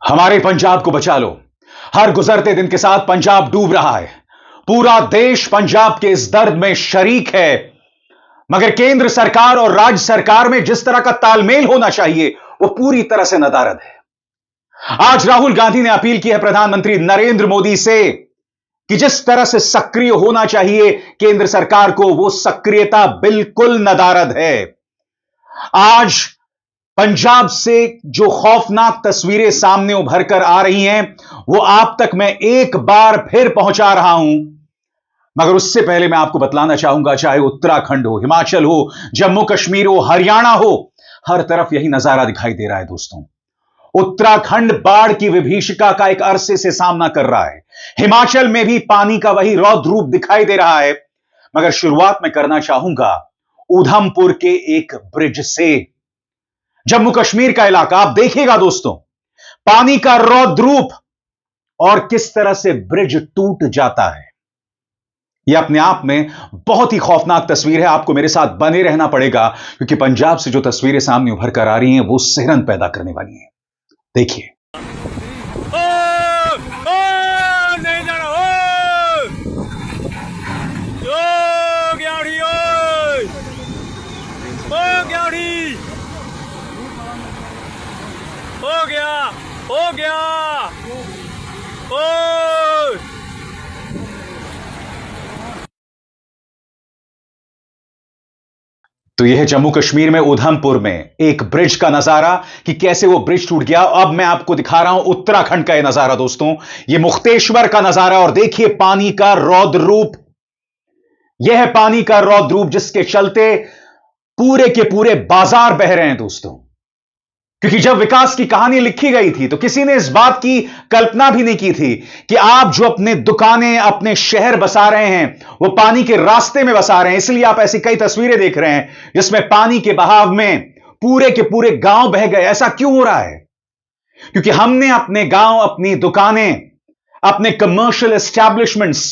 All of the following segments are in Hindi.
हमारे पंजाब को बचा लो। हर गुजरते दिन के साथ पंजाब डूब रहा है। पूरा देश पंजाब के इस दर्द में शरीक है, मगर केंद्र सरकार और राज्य सरकार में जिस तरह का तालमेल होना चाहिए वो पूरी तरह से नदारद है। आज राहुल गांधी ने अपील की है प्रधानमंत्री नरेंद्र मोदी से कि जिस तरह से सक्रिय होना चाहिए केंद्र सरकार को, वो सक्रियता बिल्कुल नदारद है। आज पंजाब से जो खौफनाक तस्वीरें सामने उभर कर आ रही हैं, वो आप तक मैं एक बार फिर पहुंचा रहा हूं। मगर उससे पहले मैं आपको बतलाना चाहूंगा, चाहे उत्तराखंड हो, हिमाचल हो, जम्मू कश्मीर हो, हरियाणा हो, हर तरफ यही नजारा दिखाई दे रहा है दोस्तों। उत्तराखंड बाढ़ की विभीषिका का एक अरसे से सामना कर रहा है। हिमाचल में भी पानी का वही रौद्र रूप दिखाई दे रहा है। मगर शुरुआत में करना चाहूंगा उधमपुर के एक ब्रिज से। जम्मू कश्मीर का इलाका आप देखिएगा दोस्तों, पानी का रौद्र रूप और किस तरह से ब्रिज टूट जाता है। यह अपने आप में बहुत ही खौफनाक तस्वीर है। आपको मेरे साथ बने रहना पड़ेगा, क्योंकि पंजाब से जो तस्वीरें सामने उभर कर आ रही हैं वो सिहरन पैदा करने वाली हैं। देखिए। नहीं जाना, हो गया तो यह है जम्मू कश्मीर में उधमपुर में एक ब्रिज का नजारा कि कैसे वो ब्रिज टूट गया। अब मैं आपको दिखा रहा हूं उत्तराखंड का यह नजारा दोस्तों, यह मुक्तेश्वर का नजारा। और देखिए पानी का रौद्र रूप, यह है पानी का रौद्र रूप जिसके चलते पूरे के पूरे बाजार बह रहे हैं दोस्तों। क्योंकि जब विकास की कहानी लिखी गई थी तो किसी ने इस बात की कल्पना भी नहीं की थी कि आप जो अपने दुकानें, अपने शहर बसा रहे हैं वो पानी के रास्ते में बसा रहे हैं। इसलिए आप ऐसी कई तस्वीरें देख रहे हैं जिसमें पानी के बहाव में पूरे के पूरे गांव बह गए। ऐसा क्यों हो रहा है? क्योंकि हमने अपने गांव, अपनी दुकानें, अपने कमर्शियल एस्टैब्लिशमेंट्स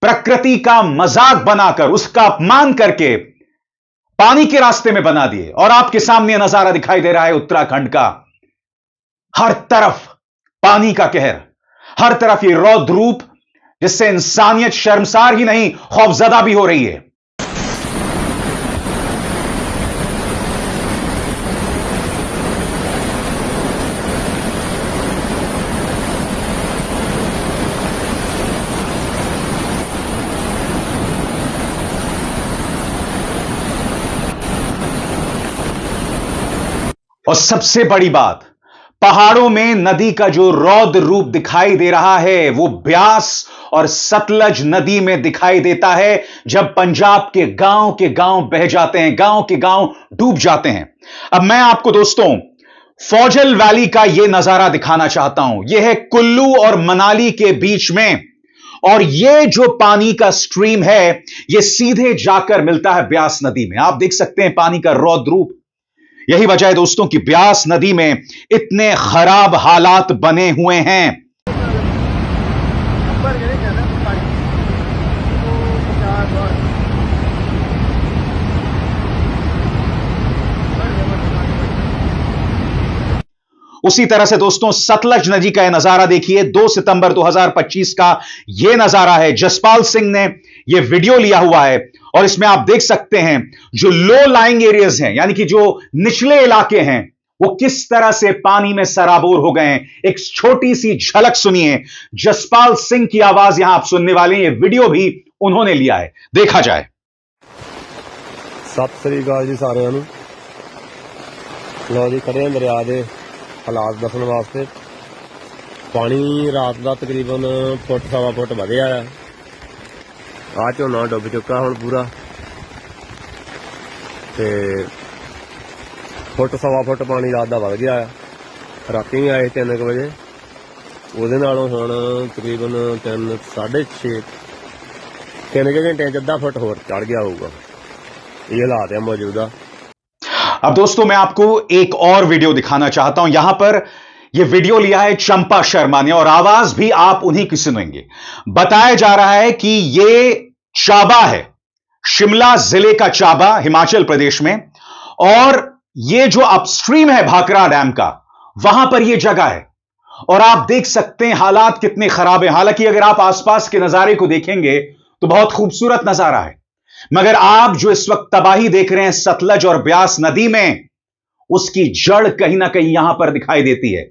प्रकृति का मजाक बनाकर, उसका अपमान करके पानी के रास्ते में बना दिए। और आपके सामने नजारा दिखाई दे रहा है उत्तराखंड का। हर तरफ पानी का कहर, हर तरफ ये रौद्र रूप जिससे इंसानियत शर्मसार ही नहीं खौफजदा भी हो रही है। और सबसे बड़ी बात, पहाड़ों में नदी का जो रौद्र रूप दिखाई दे रहा है वो ब्यास और सतलज नदी में दिखाई देता है जब पंजाब के गांव बह जाते हैं, गांव के गांव डूब जाते हैं। अब मैं आपको दोस्तों फौजल वैली का यह नजारा दिखाना चाहता हूं। यह है कुल्लू और मनाली के बीच में, और यह जो पानी का स्ट्रीम है यह सीधे जाकर मिलता है ब्यास नदी में। आप देख सकते हैं पानी का रौद्र रूप। यही वजह है दोस्तों कि ब्यास नदी में इतने खराब हालात बने हुए हैं। उसी तरह से दोस्तों सतलज नदी का यह नजारा देखिए। 2 सितंबर 2025 का यह नजारा है। जसपाल सिंह ने यह वीडियो लिया हुआ है और इसमें आप देख सकते हैं जो लो लाइंग एरियाज हैं, यानी कि जो निचले इलाके हैं, वो किस तरह से पानी में सराबोर हो गए हैं। एक छोटी सी झलक सुनिए। जसपाल सिंह की आवाज यहां आप सुनने वाले हैं। यह वीडियो भी उन्होंने लिया है, देखा जाए। सत श्री अकाल जी सारिਆਂ ਨੂੰ। लो जी खड़े हैं दरिया के हालात दसन वास्ते। पानी रात का तकरीबन फुट सवा फुट ਵਧਿਆ आ झोना डुब चुका हुण पूरा, ते फुट सवा फुट पानी रात का वध गया। राती आए 3 बजे, ਉਹਦੇ ਨਾਲੋਂ ਹੁਣ तकरीबन 3 साढ़े 6 3 घंटे अद्धा फुट होर चढ़ गया होगा। ये हालात है मौजूदा। अब दोस्तों मैं आपको एक और वीडियो दिखाना चाहता हूं। यहां पर यह वीडियो लिया है चंपा शर्मा ने और आवाज भी आप उन्हीं की सुनेंगे। बताया जा रहा है कि यह चाबा है, शिमला जिले का चाबा, हिमाचल प्रदेश में। और यह जो अपस्ट्रीम है भाखड़ा डैम का, वहां पर यह जगह है और आप देख सकते हैं हालात कितने खराब हैं। हालांकि अगर आप आसपास के नजारे को देखेंगे तो बहुत खूबसूरत नजारा है, मगर आप जो इस वक्त तबाही देख रहे हैं सतलज और ब्यास नदी में, उसकी जड़ कहीं ना कहीं यहां पर दिखाई देती है,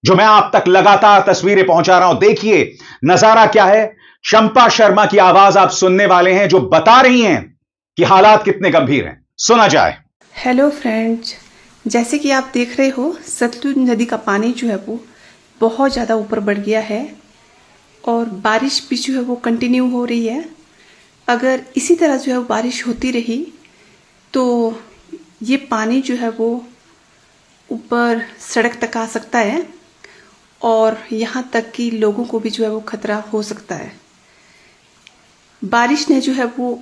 जो मैं आप तक लगातार तस्वीरें पहुंचा रहा हूं। देखिए नजारा क्या है। चंपा शर्मा की आवाज आप सुनने वाले हैं, जो बता रही हैं कि हालात कितने गंभीर हैं। सुना जाए। हेलो फ्रेंड्स, जैसे कि आप देख रहे हो सतलुज नदी का पानी जो है वो बहुत ज़्यादा ऊपर बढ़ गया है और बारिश भी जो है वो कंटिन्यू हो रही है। अगर इसी तरह जो है वो बारिश होती रही तो ये पानी जो है वो ऊपर सड़क तक आ सकता है और यहाँ तक कि लोगों को भी जो है वो खतरा हो सकता है। बारिश ने जो है वो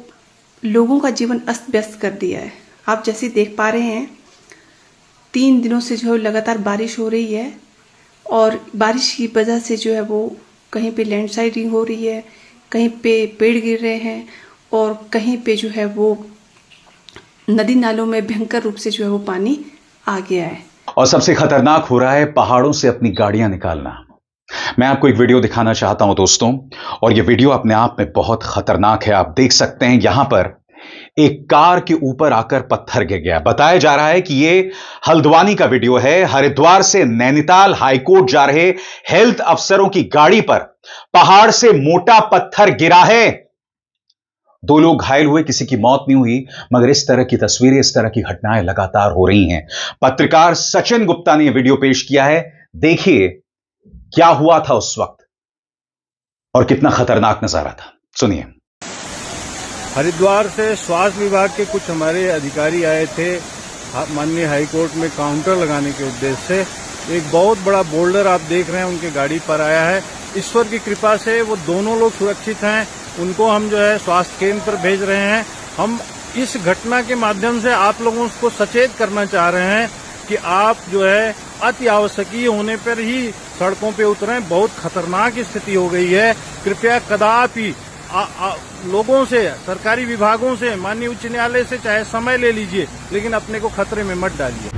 लोगों का जीवन अस्त व्यस्त कर दिया है। आप जैसे देख पा रहे हैं 3 दिनों से जो है लगातार बारिश हो रही है और बारिश की वजह से जो है वो कहीं पे लैंडस्लाइडिंग हो रही है, कहीं पे पेड़ गिर रहे हैं और कहीं पे जो है वो नदी नालों में भयंकर रूप से जो है वो पानी आ गया है। और सबसे खतरनाक हो रहा है पहाड़ों से अपनी गाड़ियां निकालना। मैं आपको एक वीडियो दिखाना चाहता हूं दोस्तों, और यह वीडियो अपने आप में बहुत खतरनाक है। आप देख सकते हैं यहां पर एक कार के ऊपर आकर पत्थर गिर गया। बताया जा रहा है कि यह हल्द्वानी का वीडियो है। हरिद्वार से नैनीताल हाईकोर्ट जा रहे हेल्थ अफसरों की गाड़ी पर पहाड़ से मोटा पत्थर गिरा है। 2 लोग घायल हुए, किसी की मौत नहीं हुई, मगर इस तरह की तस्वीरें, इस तरह की घटनाएं लगातार हो रही हैं। पत्रकार सचिन गुप्ता ने यह वीडियो पेश किया है। देखिए क्या हुआ था उस वक्त और कितना खतरनाक नजारा था, सुनिए। हरिद्वार से स्वास्थ्य विभाग के कुछ हमारे अधिकारी आए थे माननीय हाईकोर्ट में काउंटर लगाने के उद्देश्य से। एक बहुत बड़ा बोल्डर आप देख रहे हैं उनके गाड़ी पर आया है। ईश्वर की कृपा से वो दोनों लोग सुरक्षित हैं। उनको हम जो है स्वास्थ्य केंद्र पर भेज रहे हैं। हम इस घटना के माध्यम से आप लोगों को सचेत करना चाह रहे हैं कि आप जो है अति आवश्यकीय होने पर ही सड़कों पे उतरें। बहुत खतरनाक स्थिति हो गई है। कृपया कदापि लोगों से, सरकारी विभागों से, माननीय उच्च न्यायालय से चाहे समय ले लीजिए, लेकिन अपने को खतरे में मत डालिए।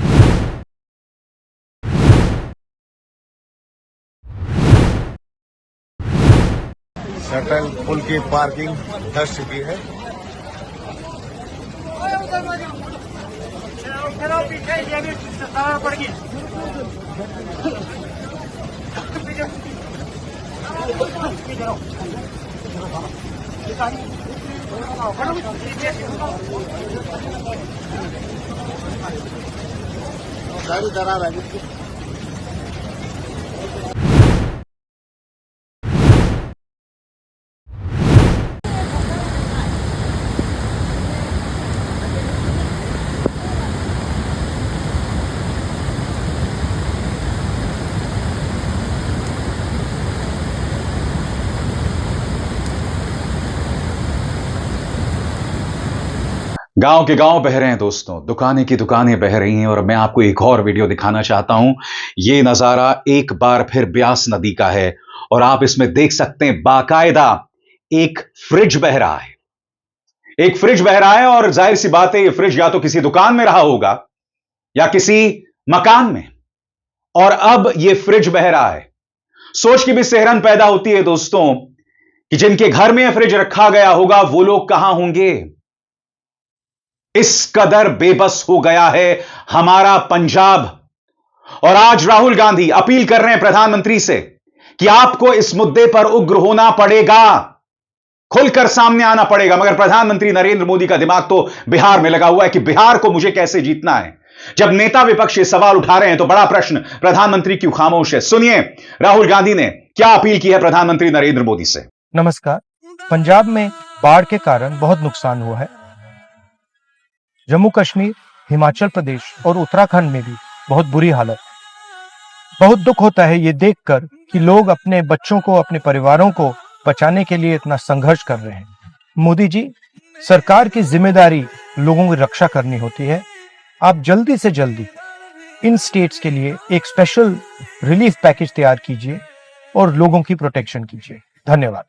शटल पुल की पार्किंग धस चुकी है। सारी दरार है। गांव के गांव बह रहे हैं दोस्तों, दुकानें की दुकानें बह रही हैं। और मैं आपको एक और वीडियो दिखाना चाहता हूं। यह नजारा एक बार फिर ब्यास नदी का है और आप इसमें देख सकते हैं बाकायदा एक फ्रिज बह रहा है। एक फ्रिज बह रहा है और जाहिर सी बात है यह फ्रिज या तो किसी दुकान में रहा होगा या किसी मकान में, और अब यह फ्रिज बह रहा है। सोच की भी सिहरन पैदा होती है दोस्तों कि जिनके घर में यह फ्रिज रखा गया होगा वो लोग कहां होंगे। इस कदर बेबस हो गया है हमारा पंजाब। और आज राहुल गांधी अपील कर रहे हैं प्रधानमंत्री से कि आपको इस मुद्दे पर उग्र होना पड़ेगा, खुलकर सामने आना पड़ेगा। मगर प्रधानमंत्री नरेंद्र मोदी का दिमाग तो बिहार में लगा हुआ है कि बिहार को मुझे कैसे जीतना है। जब नेता विपक्ष ये सवाल उठा रहे हैं तो बड़ा प्रश्न, प्रधानमंत्री क्यों खामोश है। सुनिए राहुल गांधी ने क्या अपील की है प्रधानमंत्री नरेंद्र मोदी से। नमस्कार। पंजाब में बाढ़ के कारण बहुत नुकसान हुआ है। जम्मू कश्मीर, हिमाचल प्रदेश और उत्तराखंड में भी बहुत बुरी हालत। बहुत दुख होता है ये देखकर कि लोग अपने बच्चों को, अपने परिवारों को बचाने के लिए इतना संघर्ष कर रहे हैं। मोदी जी, सरकार की जिम्मेदारी लोगों की रक्षा करनी होती है। आप जल्दी से जल्दी इन स्टेट्स के लिए एक स्पेशल रिलीफ पैकेज तैयार कीजिए और लोगों की प्रोटेक्शन कीजिए। धन्यवाद।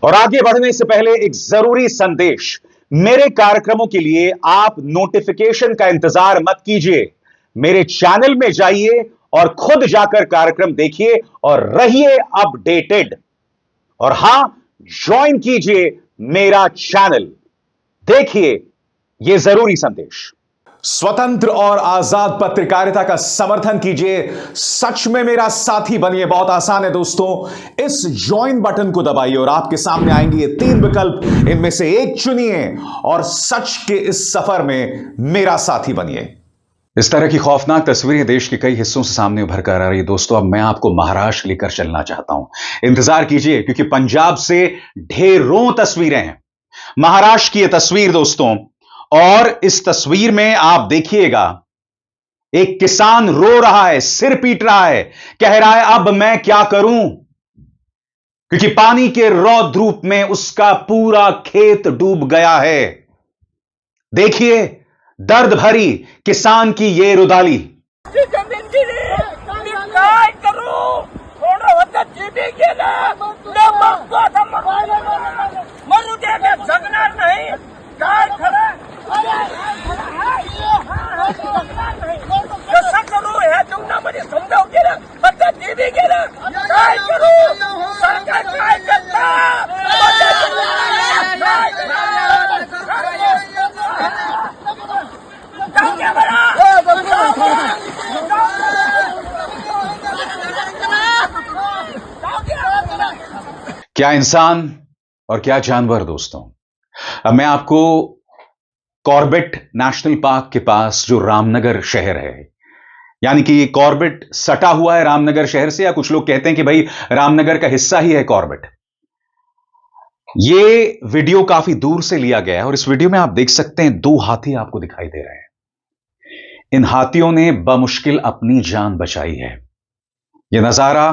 और आगे बढ़ने से पहले एक जरूरी संदेश, मेरे कार्यक्रमों के लिए आप नोटिफिकेशन का इंतजार मत कीजिए। मेरे चैनल में जाइए और खुद जाकर कार्यक्रम देखिए और रहिए अपडेटेड। और हां, ज्वाइन कीजिए मेरा चैनल, देखिए यह जरूरी संदेश। स्वतंत्र और आजाद पत्रकारिता का समर्थन कीजिए, सच में मेरा साथी बनिए। बहुत आसान है दोस्तों, इस ज्वाइन बटन को दबाइए और आपके सामने आएंगे ये 3 विकल्प, इनमें से एक चुनिए और सच के इस सफर में मेरा साथी बनिए। इस तरह की खौफनाक तस्वीरें देश के कई हिस्सों से सामने उभर कर आ रही है दोस्तों। अब मैं आपको महाराष्ट्र लेकर चलना चाहता हूं, इंतजार कीजिए, क्योंकि पंजाब से ढेरों तस्वीरें हैं। महाराष्ट्र की यह तस्वीर दोस्तों, और इस तस्वीर में आप देखिएगा एक किसान रो रहा है, सिर पीट रहा है, कह रहा है अब मैं क्या करूं, क्योंकि पानी के रौद्र रूप में उसका पूरा खेत डूब गया है। देखिए दर्द भरी किसान की ये रुदाली। काय करू, थोडं होतं जीबी गेलं, मरू दे, मी जगणार नाही, काय खरं कसं करू, ह्या जीवनामध्ये समजावून गेलं, फक्त जीबी गेलं, काय करू, सरकार काय करतं, जाऊ द्या मला, क्या इंसान और क्या जानवर दोस्तों। अब मैं आपको कॉर्बेट नेशनल पार्क के पास जो रामनगर शहर है, यानी कि कॉर्बेट सटा हुआ है रामनगर शहर से, या कुछ लोग कहते हैं कि भाई रामनगर का हिस्सा ही है कॉर्बेट। ये वीडियो काफी दूर से लिया गया है और इस वीडियो में आप देख सकते हैं 2 हाथी आपको दिखाई दे रहे हैं। इन हाथियों ने बमुश्किल अपनी जान बचाई है। यह नजारा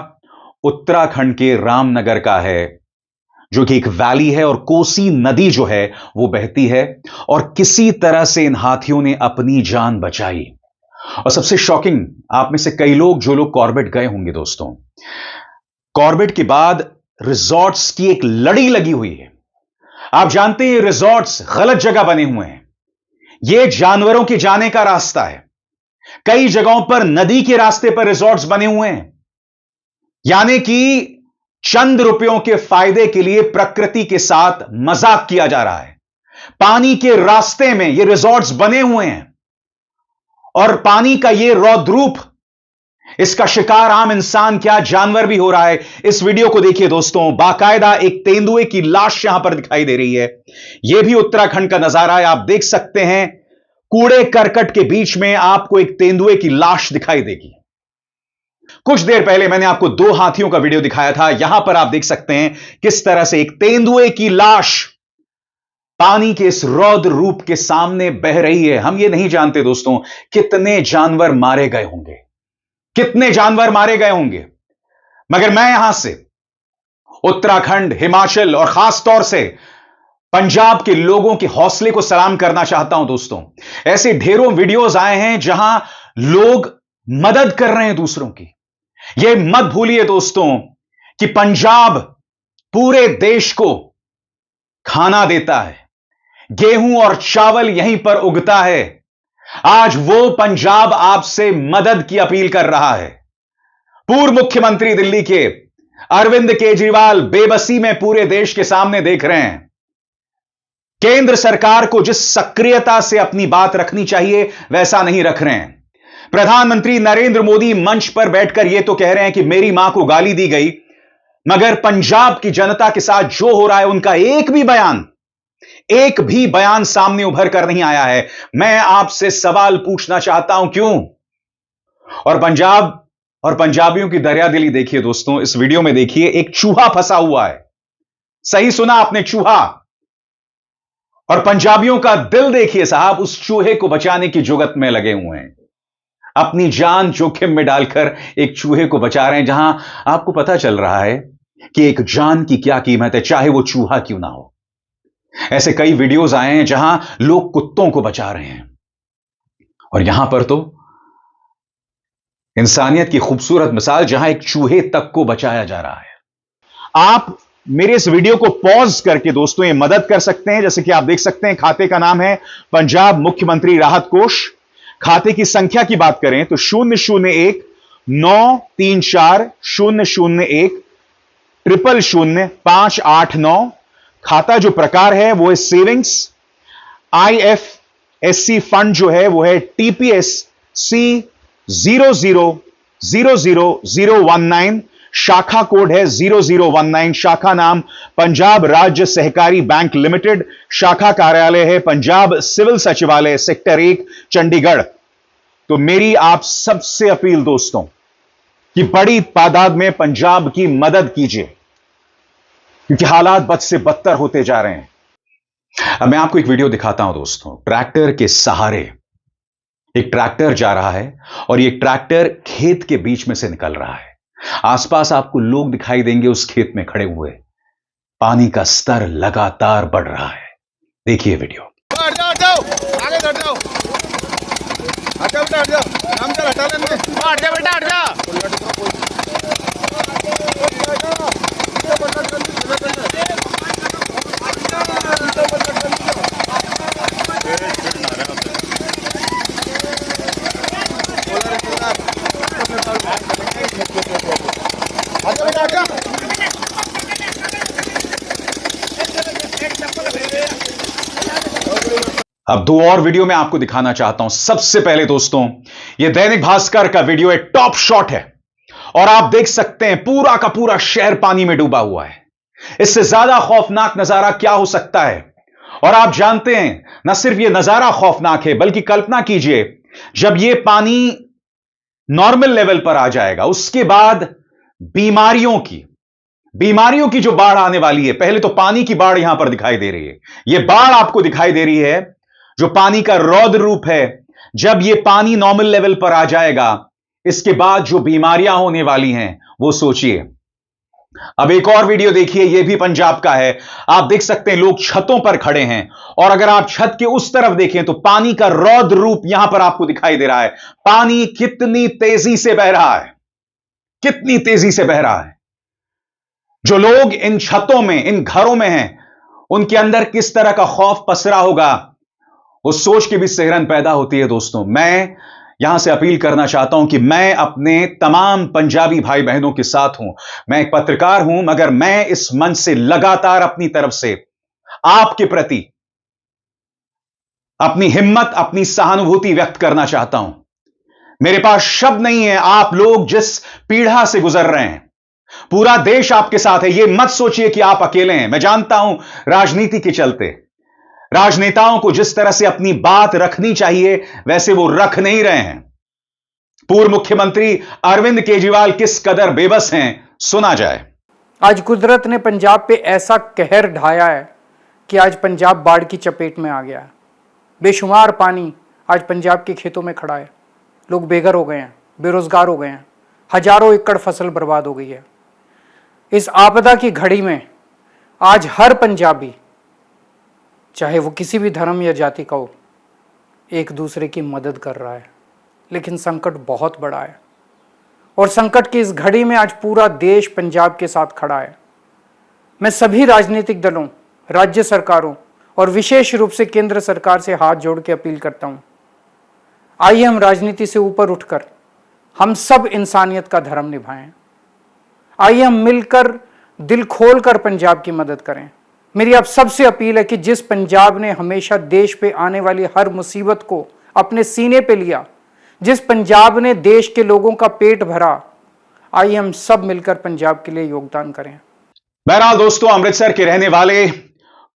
उत्तराखंड के रामनगर का है, जो कि एक वैली है और कोसी नदी जो है वो बहती है, और किसी तरह से इन हाथियों ने अपनी जान बचाई। और सबसे शॉकिंग, आप में से कई लोग जो लोग कॉर्बेट गए होंगे दोस्तों, कॉर्बेट के बाद रिजॉर्ट्स की एक लड़ी लगी हुई है। आप जानते हैं ये रिजॉर्ट्स गलत जगह बने हुए हैं, ये जानवरों के जाने का रास्ता है। कई जगहों पर नदी के रास्ते पर रिजॉर्ट्स बने हुए हैं, यानी कि चंद रुपयों के फायदे के लिए प्रकृति के साथ मजाक किया जा रहा है। पानी के रास्ते में ये रिजॉर्ट्स बने हुए हैं और पानी का ये रौद्रूप, इसका शिकार आम इंसान क्या जानवर भी हो रहा है। इस वीडियो को देखिए दोस्तों, बाकायदा एक तेंदुए की लाश यहां पर दिखाई दे रही है। यह भी उत्तराखंड का नजारा है। आप देख सकते हैं कूड़े करकट के बीच में आपको एक तेंदुए की लाश दिखाई देगी। कुछ देर पहले मैंने आपको 2 हाथियों का वीडियो दिखाया था। यहां पर आप देख सकते हैं किस तरह से एक तेंदुए की लाश पानी के इस रौद्र रूप के सामने बह रही है। हम ये नहीं जानते दोस्तों कितने जानवर मारे गए होंगे, कितने जानवर मारे गए होंगे, मगर मैं यहां से उत्तराखंड, हिमाचल और खास तौर से पंजाब के लोगों के हौसले को सलाम करना चाहता हूं दोस्तों। ऐसे ढेरों वीडियोस आए हैं जहां लोग मदद कर रहे हैं दूसरों की। यह मत भूलिए दोस्तों कि पंजाब पूरे देश को खाना देता है, गेहूं और चावल यहीं पर उगता है। आज वो पंजाब आपसे मदद की अपील कर रहा है। पूर्व मुख्यमंत्री दिल्ली के अरविंद केजरीवाल बेबसी में पूरे देश के सामने देख रहे हैं। केंद्र सरकार को जिस सक्रियता से अपनी बात रखनी चाहिए वैसा नहीं रख रहे हैं। प्रधानमंत्री नरेंद्र मोदी मंच पर बैठकर यह तो कह रहे हैं कि मेरी मां को गाली दी गई, मगर पंजाब की जनता के साथ जो हो रहा है उनका एक भी बयान सामने उभर कर नहीं आया है। मैं आपसे सवाल पूछना चाहता हूं क्यों? और पंजाब और पंजाबियों की दरियादिली देखिए दोस्तों। इस वीडियो में देखिए एक चूहा फंसा हुआ है। सही सुना आपने, चूहा। और पंजाबियों का दिल देखिए साहब, उस चूहे को बचाने की जुगत में लगे हुए हैं। अपनी जान जोखिम में डालकर एक चूहे को बचा रहे हैं, जहां आपको पता चल रहा है कि एक जान की क्या कीमत है, चाहे वो चूहा क्यों ना हो। ऐसे कई वीडियोस आए हैं जहां लोग कुत्तों को बचा रहे हैं, और यहां पर तो इंसानियत की खूबसूरत मिसाल, जहां एक चूहे तक को बचाया जा रहा है। आप मेरे इस वीडियो को पॉज करके दोस्तों ये मदद कर सकते हैं। जैसे कि आप देख सकते हैं खाते का नाम है पंजाब मुख्यमंत्री राहत कोष। खाते की संख्या की बात करें तो 001 934001000589। खाता जो प्रकार है वो है सेविंग्स। IFSC फंड जो है वो है TPSC 00000019। शाखा कोड है 0019। शाखा नाम पंजाब राज्य सहकारी बैंक लिमिटेड। शाखा कार्यालय है पंजाब सिविल सचिवालय सेक्टर 1 चंडीगढ़। तो मेरी आप सबसे अपील दोस्तों कि बड़ी तादाद में पंजाब की मदद कीजिए, क्योंकि हालात बद से बदतर होते जा रहे हैं। अब मैं आपको एक वीडियो दिखाता हूं दोस्तों। ट्रैक्टर के सहारे एक ट्रैक्टर जा रहा है और ये ट्रैक्टर खेत के बीच में से निकल रहा है। आसपास आपको लोग दिखाई देंगे उस खेत में खड़े हुए। पानी का स्तर लगातार बढ़ रहा है। देखिए वीडियो। हट जाओ, हट जाओ, आगे हट जाओ, हट जाओ बेटा, हट जाओ, नाम चल हटा लेने, हट जा बेटा, हट जा। अब दो और वीडियो मैं आपको दिखाना चाहता हूं। सबसे पहले दोस्तों, यह दैनिक भास्कर का वीडियो है, टॉप शॉट है और आप देख सकते हैं पूरा का पूरा शहर पानी में डूबा हुआ है। इससे ज्यादा खौफनाक नजारा क्या हो सकता है? और आप जानते हैं, न सिर्फ यह नजारा खौफनाक है, बल्कि कल्पना कीजिए जब यह पानी नॉर्मल लेवल पर आ जाएगा, उसके बाद बीमारियों की जो बाढ़ आने वाली है। पहले तो पानी की बाढ़ यहां पर दिखाई दे रही है। यह बाढ़ आपको दिखाई दे रही है जो पानी का रौद्र रूप है। जब यह पानी नॉर्मल लेवल पर आ जाएगा, इसके बाद जो बीमारियां होने वाली हैं वो सोचिए। अब एक और वीडियो देखिए, यह भी पंजाब का है। आप देख सकते हैं लोग छतों पर खड़े हैं और अगर आप छत के उस तरफ देखें तो पानी का रौद्र रूप यहां पर आपको दिखाई दे रहा है। पानी कितनी तेजी से बह रहा है, कितनी तेजी से बह रहा है। जो लोग इन छतों में, इन घरों में हैं, उनके अंदर किस तरह का खौफ पसरा होगा, वो सोच के भी सिहरन पैदा होती है। दोस्तों, मैं यहां से अपील करना चाहता हूं कि मैं अपने तमाम पंजाबी भाई बहनों के साथ हूं। मैं एक पत्रकार हूं, मगर मैं इस मंच से लगातार अपनी तरफ से आपके प्रति अपनी हिम्मत, अपनी सहानुभूति व्यक्त करना चाहता हूं। मेरे पास शब्द नहीं है। आप लोग जिस पीड़ा से गुजर रहे हैं, पूरा देश आपके साथ है। यह मत सोचिए कि आप अकेले हैं। मैं जानता हूं राजनीति के चलते राजनेताओं को जिस तरह से अपनी बात रखनी चाहिए वैसे वो रख नहीं रहे हैं। पूर्व मुख्यमंत्री अरविंद केजरीवाल किस कदर बेबस हैं, सुना जाए। आज कुदरत ने पंजाब पे ऐसा कहर ढाया है कि आज पंजाब बाढ़ की चपेट में आ गया है। बेशुमार पानी आज पंजाब के खेतों में खड़ा है। लोग बेघर हो गए हैं, बेरोजगार हो गए हैं, हजारों एकड़ फसल बर्बाद हो गई है। इस आपदा की घड़ी में आज हर पंजाबी, चाहे वो किसी भी धर्म या जाति का हो, एक दूसरे की मदद कर रहा है। लेकिन संकट बहुत बड़ा है और संकट की इस घड़ी में आज पूरा देश पंजाब के साथ खड़ा है। मैं सभी राजनीतिक दलों, राज्य सरकारों और विशेष रूप से केंद्र सरकार से हाथ जोड़ के अपील करता हूं, आइए हम राजनीति से ऊपर उठकर हम सब इंसानियत का धर्म निभाएं। आइए हम मिलकर दिल खोलकर पंजाब की मदद करें। मेरी आप सबसे अपील है कि जिस पंजाब ने हमेशा देश पे आने वाली हर मुसीबत को अपने सीने पे लिया, जिस पंजाब ने देश के लोगों का पेट भरा, आइए हम सब मिलकर पंजाब के लिए योगदान करें। बहरहाल दोस्तों, अमृतसर के रहने वाले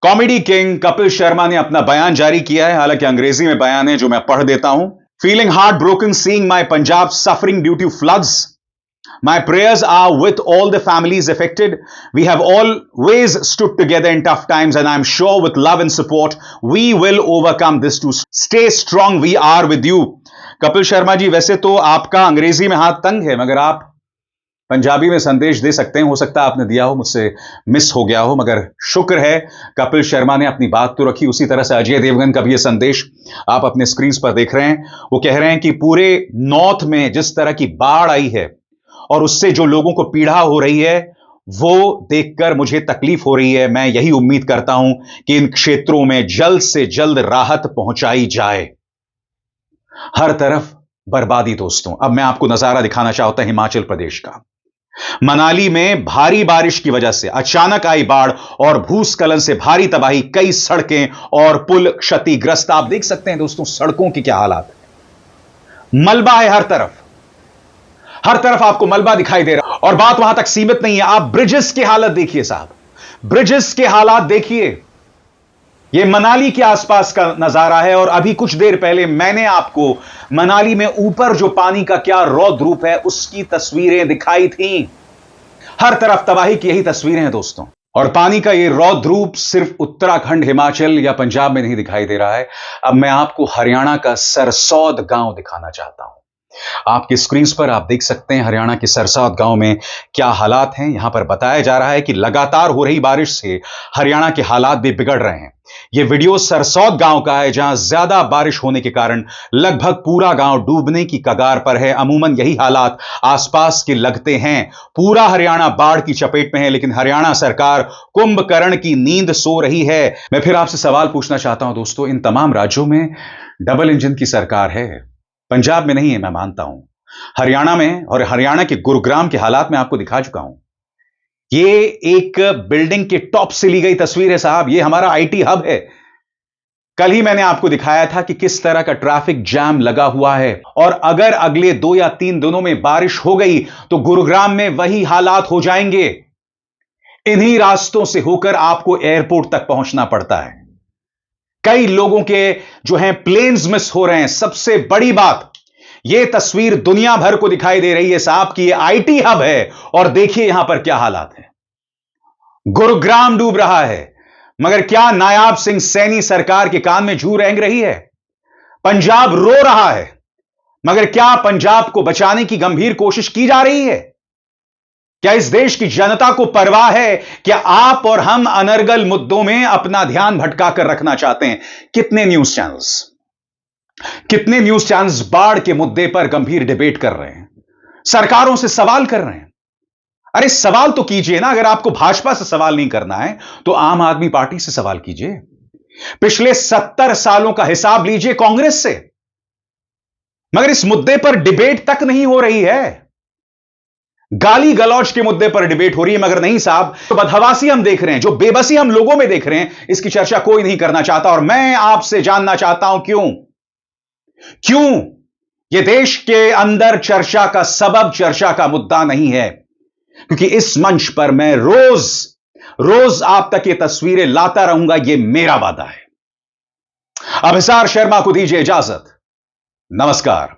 कॉमेडी किंग कपिल शर्मा ने अपना बयान जारी किया है। हालांकि अंग्रेजी में बयान है जो मैं पढ़ देता हूं। Feeling heart broken seeing my Punjab suffering due to floods. My prayers are with all the families affected. We have always stood together in tough times, and I'm sure with love and support, we will overcome this too. Stay strong, we are with you. Kapil Sharma ji, वैसे तो आपका अंग्रेजी में हाथ तंग है, मगर आप पंजाबी में संदेश दे सकते हैं। हो सकता है आपने दिया हो, मुझसे मिस हो गया हो, मगर शुक्र है कपिल शर्मा ने अपनी बात तो रखी। उसी तरह से अजय देवगन का भी ये संदेश आप अपने स्क्रीन पर देख रहे हैं। वो कह रहे हैं कि पूरे नॉर्थ में जिस तरह की बाढ़ आई है और उससे जो लोगों को पीड़ा हो रही है, वो देखकर मुझे तकलीफ हो रही है। मैं यही उम्मीद करता हूं कि इन क्षेत्रों में जल्द से जल्द राहत पहुंचाई जाए। हर तरफ बर्बादी दोस्तों। अब मैं आपको नजारा दिखाना चाहता हूं हिमाचल प्रदेश का। मनाली में भारी बारिश की वजह से अचानक आई बाढ़ और भूस्खलन से भारी तबाही, कई सड़कें और पुल क्षतिग्रस्त। आप देख सकते हैं दोस्तों सड़कों की क्या हालात है। मलबा है हर तरफ आपको मलबा दिखाई दे रहा है। और बात वहां तक सीमित नहीं है, आप ब्रिजेस की हालत देखिए साहब, ब्रिजेस के हालात देखिए। यह मनाली के आसपास का नजारा है और अभी कुछ देर पहले मैंने आपको मनाली में ऊपर जो पानी का क्या रौद्र रूप है उसकी तस्वीरें दिखाई थी। हर तरफ तबाही की यही तस्वीरें हैं दोस्तों। और पानी का यह रौद्र रूप सिर्फ उत्तराखंड, हिमाचल या पंजाब में नहीं दिखाई दे रहा है। अब मैं आपको हरियाणा का सरसौद गांव दिखाना चाहता हूं। आपकी स्क्रीन पर आप देख सकते हैं हरियाणा के सरसौद गांव में क्या हालात हैं। यहां पर बताया जा रहा है कि लगातार हो रही बारिश से हरियाणा के हालात भी बिगड़ रहे हैं। यह वीडियो सरसौद गांव का है जहां ज्यादा बारिश होने के कारण लगभग पूरा गांव डूबने की कगार पर है। अमूमन यही हालात आसपास के लगते हैं। पूरा हरियाणा बाढ़ की चपेट में है, लेकिन हरियाणा सरकार कुंभकर्ण की नींद सो रही है। मैं फिर आपसे सवाल पूछना चाहता हूं दोस्तों, इन तमाम राज्यों में डबल इंजन की सरकार है, पंजाब में नहीं है, मैं मानता हूं। हरियाणा में, और हरियाणा के गुरुग्राम के हालात मैं आपको दिखा चुका हूं। ये एक बिल्डिंग के टॉप से ली गई तस्वीर है साहब। ये हमारा आईटी हब है। कल ही मैंने आपको दिखाया था कि किस तरह का ट्रैफिक जैम लगा हुआ है। और अगर अगले 2 या 3 दिनों में बारिश हो गई तो गुरुग्राम में वही हालात हो जाएंगे। इन्हीं रास्तों से होकर आपको एयरपोर्ट तक पहुंचना पड़ता है। कई लोगों के जो हैं प्लेन्स मिस हो रहे हैं। सबसे बड़ी बात, यह तस्वीर दुनिया भर को दिखाई दे रही है साहब कि यह आईटी हब है। और देखिए यहां पर क्या हालात हैं। गुरुग्राम डूब रहा है, मगर क्या नायाब सिंह सैनी सरकार के कान में जू रेंग रही है? पंजाब रो रहा है, मगर क्या पंजाब को बचाने की गंभीर कोशिश की जा रही है? क्या इस देश की जनता को परवाह है? क्या आप और हम अनर्गल मुद्दों में अपना ध्यान भटका कर रखना चाहते हैं? कितने न्यूज चैनल्स बाढ़ के मुद्दे पर गंभीर डिबेट कर रहे हैं, सरकारों से सवाल कर रहे हैं। अरे सवाल तो कीजिए ना। अगर आपको भाजपा से सवाल नहीं करना है तो आम आदमी पार्टी से सवाल कीजिए। पिछले 70 सालों का हिसाब लीजिए कांग्रेस से। मगर इस मुद्दे पर डिबेट तक नहीं हो रही है। गाली गलौज के मुद्दे पर डिबेट हो रही है, मगर नहीं साहब, तो बदहवासी हम देख रहे हैं, जो बेबसी हम लोगों में देख रहे हैं, इसकी चर्चा कोई नहीं करना चाहता। और मैं आपसे जानना चाहता हूं क्यों यह देश के अंदर चर्चा का सबब, चर्चा का मुद्दा नहीं है। क्योंकि इस मंच पर मैं रोज आप तक ये तस्वीरें लाता रहूंगा, यह मेरा वादा है। अब हिसार शर्मा को दीजिए इजाजत। नमस्कार।